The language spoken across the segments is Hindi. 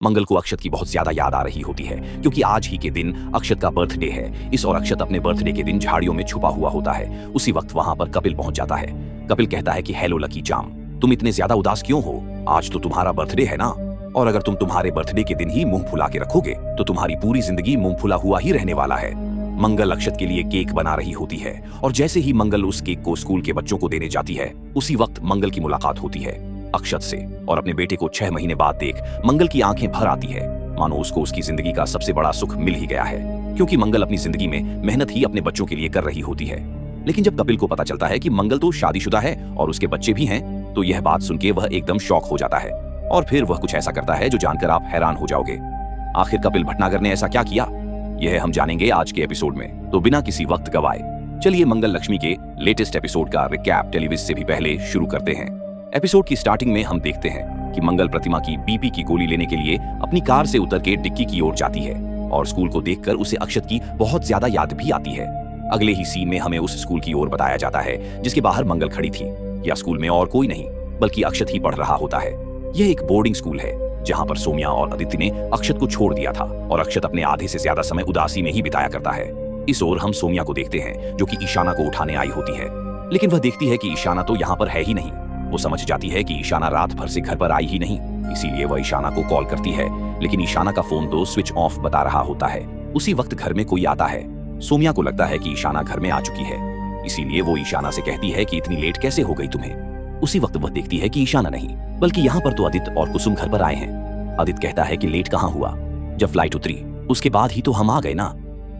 मंगल को अक्षत की बहुत ज्यादा याद आ रही होती है क्योंकि आज ही के दिन अक्षत का बर्थडे है। इस और अक्षत अपने बर्थडे के दिन झाड़ियों में छुपा हुआ होता है। उसी वक्त वहां पर कपिल पहुंच जाता है। कपिल कहता है कि हेलो लकी चाम, तुम इतने ज्यादा उदास क्यों हो? आज तो तुम्हारा बर्थडे है ना, और अगर तुम तुम्हारे बर्थडे के दिन ही मुंह फुला के रखोगे तो तुम्हारी पूरी जिंदगी मुंह फुला हुआ ही रहने वाला है। मंगल अक्षत के लिए केक बना रही होती है और जैसे ही मंगल उस केक को स्कूल के बच्चों को देने जाती है उसी वक्त मंगल की मुलाकात होती है अक्षत से। और अपने बेटे को 6 महीने बाद देख मंगल की आंखें भर आती है, मानो उसको उसकी जिंदगी का सबसे बड़ा सुख मिल ही गया है, क्योंकि मंगल अपनी जिंदगी में मेहनत ही अपने बच्चों के लिए कर रही होती है। लेकिन जब कपिल को पता चलता है कि मंगल तो शादीशुदा है और उसके बच्चे भी हैं, तो यह बात सुन के वह एकदम शॉक हो जाता है और फिर वह कुछ ऐसा करता है जो जानकर आप हैरान हो जाओगे। आखिर कपिल भटनागर ने ऐसा क्या किया, यह हम जानेंगे आज के एपिसोड में। तो बिना किसी वक्त गवाए चलिए मंगल लक्ष्मी के लेटेस्ट एपिसोड का रिकैप टेलीविज से भी पहले शुरू करते हैं। एपिसोड की स्टार्टिंग में हम देखते हैं कि मंगल प्रतिमा की बीपी की गोली लेने के लिए अपनी कार से उतर के डिक्की की ओर जाती है और स्कूल को देखकर उसे अक्षत की बहुत ज्यादा याद भी आती है। अगले ही सीन में हमें उस स्कूल की ओर बताया जाता है जिसके बाहर मंगल खड़ी थी। या स्कूल में और कोई नहीं बल्कि अक्षत ही पढ़ रहा होता है। यह एक बोर्डिंग स्कूल है जहां पर सोम्या और अदिति ने अक्षत को छोड़ दिया था और अक्षत अपने आधे से ज्यादा समय उदासी में ही बिताया करता है। इस ओर हम सोम्या को देखते हैं जो कि ईशाना को उठाने आई होती है, लेकिन वह देखती है कि ईशाना तो यहाँ पर है ही नहीं। वो समझ जाती है कि ईशाना रात भर से घर पर आई ही नहीं, इसीलिए वह ईशाना को कॉल करती है, लेकिन ईशाना का फोन तो स्विच ऑफ बता रहा होता है। उसी वक्त घर में कोई आता है। सोम्या को लगता है कि ईशाना घर में आ चुकी है, इसीलिए वो ईशाना से कहती है कि इतनी लेट कैसे हो गई तुम्हें। उसी वक्त वह देखती है कि ईशाना नहीं बल्कि यहाँ पर तो आदित्य और कुसुम घर पर आए हैं। आदित्य कहता है कि लेट कहाँ हुआ, जब फ्लाइट उतरी उसके बाद ही तो हम आ गए ना।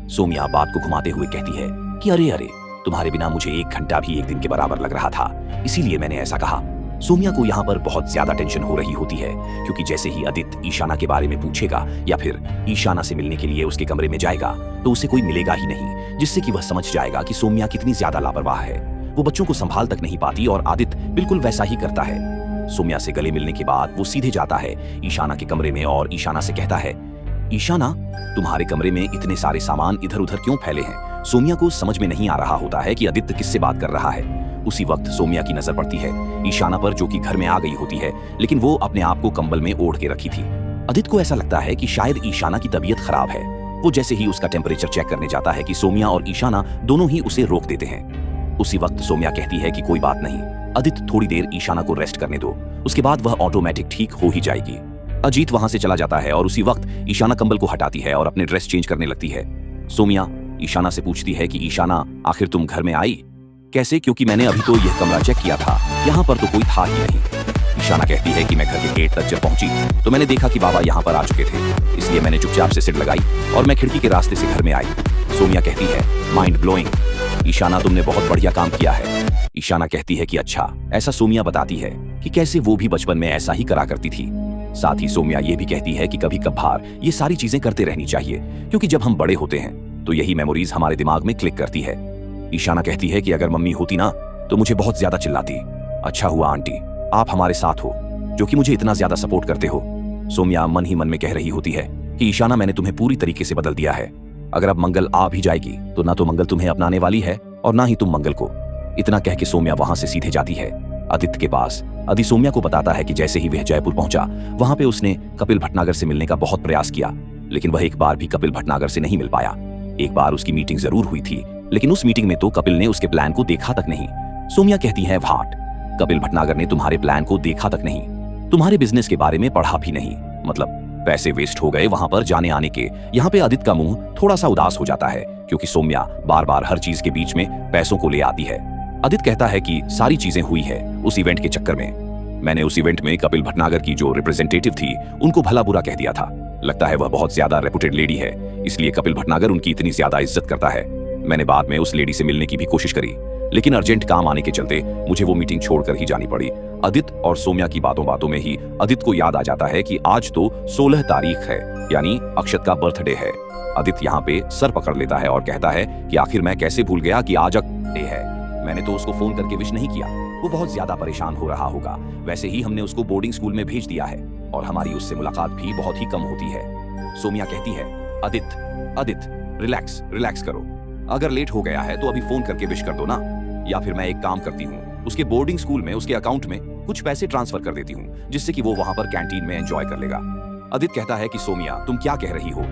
सोम्या बात को घुमाते हुए कहती है कि अरे अरे, तुम्हारे बिना मुझे 1 घंटा भी 1 दिन के बराबर लग रहा था, इसीलिए मैंने ऐसा कहा। सोम्या को यहाँ पर बहुत ज्यादा टेंशन हो रही होती है क्योंकि जैसे ही आदित्य ईशाना के बारे में पूछेगा या फिर ईशाना से मिलने के लिए उसके कमरे में जाएगा तो उसे कोई मिलेगा ही नहीं, जिससे कि वह समझ जाएगा कि सोम्या कितनी ज्यादा लापरवाह है। वो बच्चों को संभाल तक नहीं पाती और आदित्य बिल्कुल वैसा ही करता है। सोम्या से गले मिलने के बाद वो सीधे जाता है ईशाना के कमरे में और ईशाना से कहता है, ईशाना तुम्हारे कमरे में इतने सारे सामान इधर उधर क्यों फैले हैं? सोम्या को समझ में नहीं आ रहा होता है कि आदित्य किससे बात कर रहा है। उसी वक्त सोम्या की नजर पड़ती है ईशाना पर जो कि घर में आ गई होती है, लेकिन वो अपने आप को कंबल में ओढ़ के रखी थी। आदित्य को ऐसा लगता है कि शायद ईशाना की तबीयत खराब है। वो जैसे ही उसका टेम्परेचर चेक करने जाता है कि सोम्या और ईशाना दोनों ही उसे रोक देते हैं। उसी वक्त सोम्या कहती है कि कोई बात नहीं आदित्य, थोड़ी देर ईशाना को रेस्ट करने दो, उसके बाद वह ऑटोमेटिक ठीक हो ही जाएगी। अजीत वहां से चला जाता है और उसी वक्त ईशाना कंबल को हटाती है और अपने ड्रेस चेंज करने लगती है। सोम्या ईशाना से पूछती है कि ईशाना आखिर तुम घर में आई कैसे, क्योंकि मैंने अभी तो यह कमरा चेक किया था, यहाँ पर तो कोई था ही नहीं। ईशाना कहती है कि मैं घर के गेट तक जब पहुंची तो मैंने देखा कि बाबा यहाँ पर आ चुके थे, इसलिए मैंने चुपचाप से सिट लगाई और मैं खिड़की के रास्ते से घर में आई। सोम्या कहती है माइंड ब्लोइंग, ईशाना तुमने बहुत बढ़िया काम किया है। ईशाना कहती है कि अच्छा। ऐसा सोम्या बताती है कि कैसे वो भी बचपन में ऐसा ही करा करती थी। साथ ही सोम्या ये भी कहती है कि कभी कभार ये सारी चीजें करते रहनी चाहिए, क्योंकि जब हम बड़े होते हैं तो यही मेमोरीज हमारे दिमाग में क्लिक करती है। ईशाना कहती है कि अगर मम्मी होती ना तो मुझे बहुत ज्यादा चिल्लाती। अच्छा हुआ आंटी आप हमारे साथ हो जो कि मुझे इतना ज्यादा सपोर्ट करते हो। सोम्या मन ही मन में कह रही होती है कि ईशाना मैंने तुम्हें पूरी तरीके से बदल दिया है। अगर अब मंगल आ भी जाएगी तो ना तो मंगल तुम्हें अपनाने वाली है और ना ही तुम मंगल को। इतना कह के सोम्या वहां से सीधे जाती है आदित्य के पास। आदित्य सोम्या को बताता है कि जैसे ही वह जयपुर पहुंचा वहां पे उसने कपिल भटनागर से मिलने का बहुत प्रयास किया, लेकिन वह एक बार भी कपिल भटनागर से नहीं मिल पाया। एक बार उसकी मीटिंग जरूर हुई थी, लेकिन उस मीटिंग में तो कपिल ने उसके प्लान को देखा तक नहीं। सोम्या कहती है व्हाट, कपिल भटनागर ने तुम्हारे प्लान को देखा तक नहीं, तुम्हारे बिजनेस के बारे में पढ़ा भी नहीं, मतलब पैसे वेस्ट हो गए वहां पर जाने आने के। यहाँ पे आदित्य का मुंह थोड़ा सा उदास हो जाता है क्योंकि सोम्या बार बार हर चीज के बीच में पैसों को ले आती है। आदित्य कहता है कि सारी चीजें हुई है उस इवेंट के चक्कर में। मैंने उस इवेंट में कपिल भटनागर की जो रिप्रेजेंटेटिव थी उनको भला बुरा कह दिया था। लगता है वह बहुत ज्यादा रेपुटेड लेडी है, इसलिए कपिल भटनागर उनकी इतनी ज्यादा इज्जत करता है। मैंने बाद में उस लेडी से मिलने की भी कोशिश करी, लेकिन अर्जेंट काम आने के चलते मुझे वो मीटिंग छोड़कर ही जानी पड़ी। आदित्य और सोम्या की बातों बातों में ही आदित्य को याद आ जाता है कि आज तो 16 तारीख है, यानी अक्षत का बर्थडे है। आदित्य यहाँ पे सर पकड़ लेता है और कहता है कि आखिर मैं कैसे भूल गया कि आज डे है, मैंने तो उसको फोन करके विश नहीं किया। वो बहुत ज्यादा परेशान हो रहा होगा। वैसे ही हमने उसको बोर्डिंग स्कूल में भेज दिया है और हमारी उससे मुलाकात भी बहुत ही कम होती है। सोम्या कहती है आदित्य रिलैक्स रिलैक्स करो, अगर लेट हो गया है तो अभी फोन करके विश कर दो ना, या फिर मैं एक काम करती हूँ उसके बोर्डिंग स्कूल में उसके अकाउंट में कुछ पैसे ट्रांसफर कर देती हूँ जिससे कि वो वहां पर कैंटीन में एंजॉय कर लेगा। आदित्य कहता है कि सोमिया तुम क्या कह रही हो,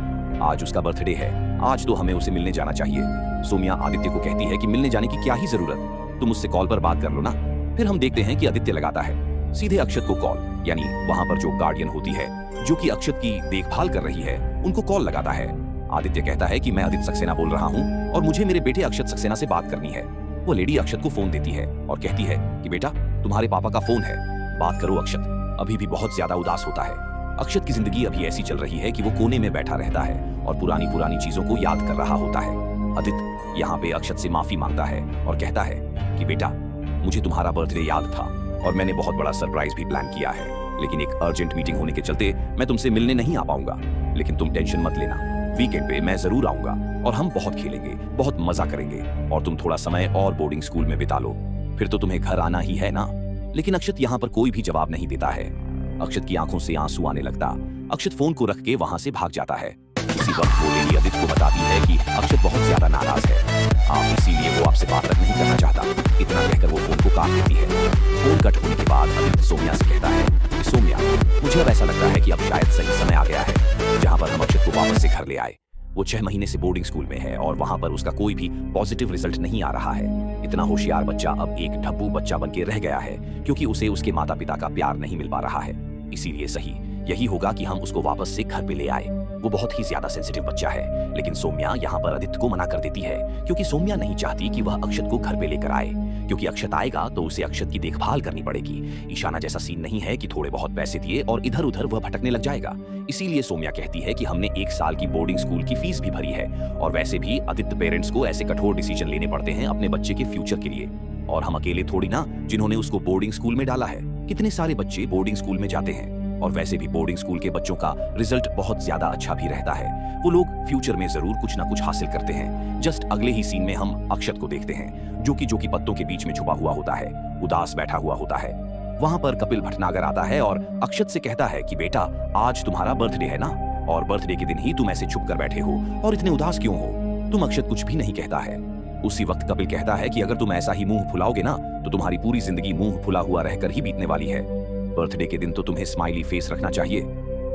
आज उसका बर्थडे है, आज तो हमें उसे मिलने जाना चाहिए। सोमिया आदित्य को कहती है कि मिलने जाने की क्या ही जरूरत, तुम उससे कॉल पर बात कर लो ना। फिर हम देखते हैं कि आदित्य लगाता है सीधे अक्षत को कॉल, यानी वहां पर जो गार्डियन होती है जो कि अक्षत की देखभाल कर रही है उनको कॉल लगाता है। आदित्य कहता है कि मैं आदित्य सक्सेना बोल रहा हूँ और मुझे मेरे बेटे अक्षत सक्सेना से बात करनी है। वो लेडी अक्षत को फोन देती है और कहती है कि बेटा तुम्हारे पापा का फोन है, बात करो। अक्षत अभी भी बहुत ज्यादा उदास होता है। अक्षत की जिंदगी अभी ऐसी चल रही है कि वो कोने में बैठा रहता है और पुरानी पुरानी चीजों को याद कर रहा होता है। आदित्य यहाँ पे अक्षत से माफी मांगता है और कहता है कि बेटा मुझे तुम्हारा बर्थडे याद था और मैंने बहुत बड़ा सरप्राइज भी प्लान किया है, लेकिन एक अर्जेंट मीटिंग होने के चलते मैं तुमसे मिलने नहीं आ पाऊंगा। लेकिन तुम टेंशन मत लेना, वीकेंड पे मैं जरूर आऊंगा और हम बहुत खेलेंगे, बहुत मजा करेंगे और तुम थोड़ा समय और बोर्डिंग स्कूल में बिता लो, फिर तो तुम्हें घर आना ही है ना। लेकिन अक्षत यहाँ पर कोई भी जवाब नहीं देता है। अक्षत की आंखों से आंसू आने लगता। अक्षत फोन को रख के वहां से भाग जाता है। इसी वक्त वो लेडी आदित्य को बताती है कि अक्षत बहुत ज्यादा नाराज है, आप इसीलिए वो आपसे बात तक नहीं करना चाहता। इतना कहकर वो फोन को काट देती है। फोन कट होने के बाद आदित्य सोमिया से कहता है कि सोमिया मुझे अब ऐसा लगता है कि अब शायद सही समय आ गया है जहाँ पर हम अक्षत को वापस से घर ले आए। वो 6 महीने से बोर्डिंग स्कूल में है और वहां पर उसका कोई भी पॉजिटिव रिजल्ट नहीं आ रहा है। इतना होशियार बच्चा अब एक ढब्बू बच्चा बन के रह गया है क्योंकि उसे उसके माता पिता का प्यार नहीं मिल पा रहा है। इसीलिए सही यही होगा कि हम उसको वापस से घर पे ले आए। वो बहुत ही ज्यादा सेंसिटिव बच्चा है। लेकिन सोमिया यहाँ पर आदित्य को मना कर देती है क्योंकि सोमिया नहीं चाहती कि वह अक्षत को घर पे लेकर आए, क्योंकि अक्षत आएगा तो उसे अक्षत की देखभाल करनी पड़ेगी। ईशाना जैसा सीन नहीं है कि थोड़े बहुत पैसे दिए और इधर उधर वह भटकने लग जाएगा। इसीलिए सोमिया कहती है कि हमने 1 साल की बोर्डिंग स्कूल की फीस भी भरी है और वैसे भी आदित्य पेरेंट्स को ऐसे कठोर डिसीजन लेने पड़ते हैं अपने बच्चे के फ्यूचर के लिए, और हम अकेले थोड़ी ना जिन्होंने उसको बोर्डिंग स्कूल में डाला है। कितने सारे बच्चे बोर्डिंग स्कूल में जाते हैं और वैसे भी बोर्डिंग स्कूल के बच्चों का रिजल्ट बहुत ज्यादा अच्छा भी रहता है। वो लोग फ्यूचर में जरूर कुछ ना कुछ हासिल करते हैं। जस्ट अगले ही सीन में हम अक्षत को देखते हैं जो कि पत्तों के बीच में छुपा हुआ होता है, उदास बैठा हुआ होता है। वहां पर कपिल भटनागर आता है और अक्षत से कहता है कि बेटा आज तुम्हारा बर्थडे है ना, और बर्थडे के दिन ही तुम ऐसे छुप कर बैठे हो और इतने उदास क्यों हो। तुम अक्षत कुछ भी नहीं कहता है। उसी वक्त कपिल कहता है कि अगर तुम ऐसा ही मुंह फुलाओगे ना तो तुम्हारी पूरी जिंदगी मुंह फुला हुआ रहकर ही बीतने वाली है। बर्थडे के दिन तो तुम्हें स्माइली फेस रखना चाहिए।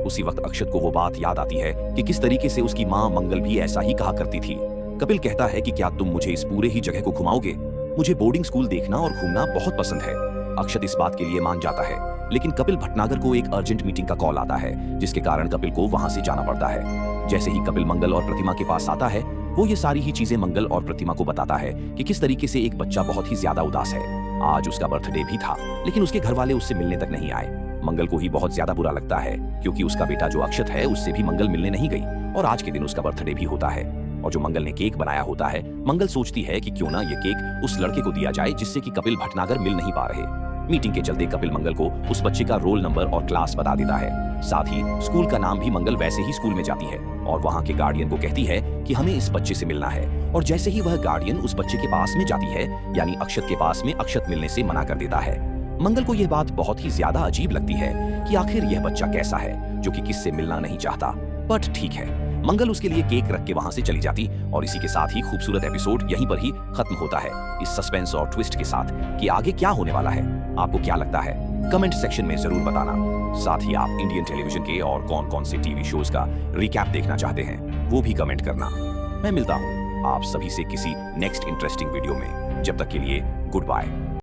उसी वक्त अक्षत को वो बात याद आती है कि किस तरीके से उसकी माँ मंगल भी ऐसा ही कहा करती थी। कपिल कहता है कि क्या तुम मुझे इस पूरे ही जगह को घुमाओगे, मुझे बोर्डिंग स्कूल देखना और घूमना बहुत पसंद है। अक्षत इस बात के लिए मान जाता है, लेकिन कपिल भटनागर को एक अर्जेंट मीटिंग का कॉल आता है जिसके कारण कपिल को वहां से जाना पड़ता है। जैसे ही कपिल मंगल और प्रतिमा के पास आता है वो ये सारी ही चीजें मंगल और प्रतिमा को बताता है कि किस तरीके से एक बच्चा बहुत ही ज्यादा उदास है। आज उसका बर्थडे भी था लेकिन उसके घर वाले उससे मिलने तक नहीं आए। मंगल को ही बहुत ज्यादा बुरा लगता है क्योंकि उसका बेटा जो अक्षत है उससे भी मंगल मिलने नहीं गई और आज के दिन उसका बर्थडे भी होता है। और जो मंगल ने केक बनाया होता है, मंगल सोचती है कि क्यों ना ये केक उस लड़के को दिया जाए जिससे कि कपिल भटनागर मिल नहीं पा रहे। मीटिंग के चलते कपिल मंगल को उस बच्चे का रोल नंबर और क्लास बता देता है। साथ ही स्कूल का नाम भी मंगल वैसे ही स्कूल में जाती है और वहाँ के गार्डियन को कहती है कि हमें इस बच्चे से मिलना है। और जैसे ही वह गार्डियन उस बच्चे के पास में जाती है, यानी अक्षत के पास में, अक्षत मिलने से मना कर देता है। मंगल को यह बात बहुत ही ज्यादा अजीब लगती है कि आखिर यह बच्चा कैसा है जो कि किससे मिलना नहीं चाहता। बट ठीक है, मंगल उसके लिए केक रख के वहां से चली जाती और इसी के साथ ही खूबसूरत एपिसोड यहीं पर ही खत्म होता है, इस सस्पेंस और ट्विस्ट के साथ कि आगे क्या होने वाला है। आपको क्या लगता है कमेंट सेक्शन में जरूर बताना। साथ ही आप इंडियन टेलीविजन के और कौन कौन से टीवी शोज का रिकैप देखना चाहते हैं वो भी कमेंट करना। मैं मिलता हूँ आप सभी से किसी नेक्स्ट इंटरेस्टिंग वीडियो में। जब तक के लिए गुड बाय।